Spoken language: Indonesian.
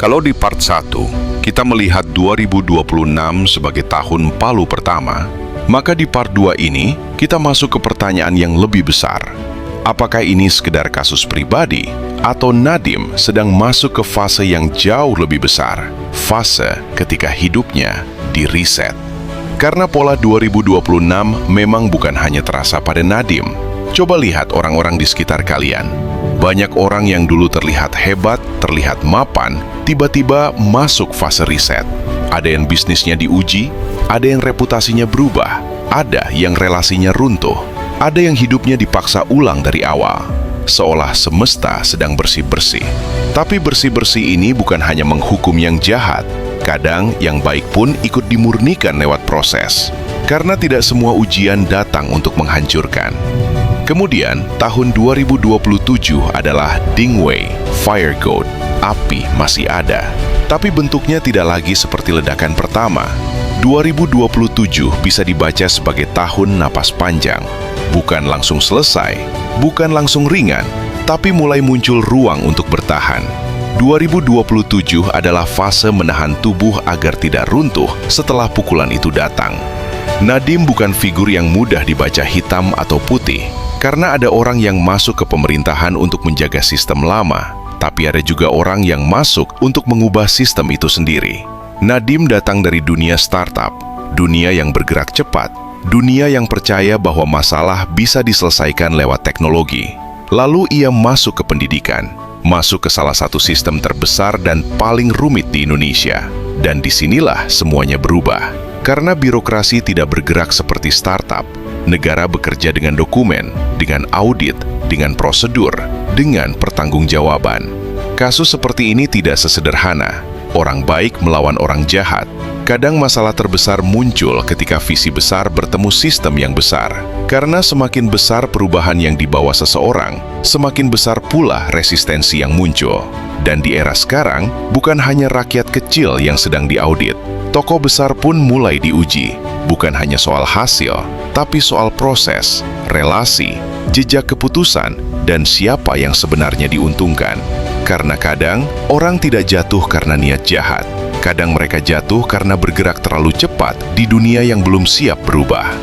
Kalau di part 1, kita melihat 2026 sebagai tahun palu pertama, maka di part 2 ini, kita masuk ke pertanyaan yang lebih besar. Apakah ini sekedar kasus pribadi, atau Nadiem sedang masuk ke fase yang jauh lebih besar, fase ketika hidupnya di-reset? Karena pola 2026 memang bukan hanya terasa pada Nadiem. Coba lihat orang-orang di sekitar kalian. Banyak orang yang dulu terlihat hebat, terlihat mapan, tiba-tiba masuk fase riset. Ada yang bisnisnya diuji, ada yang reputasinya berubah, ada yang relasinya runtuh, ada yang hidupnya dipaksa ulang dari awal. Seolah semesta sedang bersih-bersih. Tapi bersih-bersih ini bukan hanya menghukum yang jahat. Kadang yang baik pun ikut dimurnikan lewat proses. Karena tidak semua ujian datang untuk menghancurkan. Kemudian, tahun 2027 adalah Dingwei, Fire God, api masih ada. Tapi bentuknya tidak lagi seperti ledakan pertama. 2027 bisa dibaca sebagai tahun napas panjang. Bukan langsung selesai, bukan langsung ringan, tapi mulai muncul ruang untuk bertahan. 2027 adalah fase menahan tubuh agar tidak runtuh setelah pukulan itu datang. Nadiem bukan figur yang mudah dibaca hitam atau putih, karena ada orang yang masuk ke pemerintahan untuk menjaga sistem lama, tapi ada juga orang yang masuk untuk mengubah sistem itu sendiri. Nadiem datang dari dunia startup, dunia yang bergerak cepat, dunia yang percaya bahwa masalah bisa diselesaikan lewat teknologi. Lalu ia masuk ke pendidikan, masuk ke salah satu sistem terbesar dan paling rumit di Indonesia. Dan disinilah semuanya berubah. Karena birokrasi tidak bergerak seperti startup, negara bekerja dengan dokumen, dengan audit, dengan prosedur, dengan pertanggungjawaban. Kasus seperti ini tidak sesederhana. Orang baik melawan orang jahat. Kadang masalah terbesar muncul ketika visi besar bertemu sistem yang besar. Karena semakin besar perubahan yang dibawa seseorang, semakin besar pula resistensi yang muncul. Dan di era sekarang, bukan hanya rakyat kecil yang sedang diaudit. Tokoh besar pun mulai diuji. Bukan hanya soal hasil, tapi soal proses, relasi, jejak keputusan, dan siapa yang sebenarnya diuntungkan. Karena kadang, orang tidak jatuh karena niat jahat. Kadang mereka jatuh karena bergerak terlalu cepat di dunia yang belum siap berubah.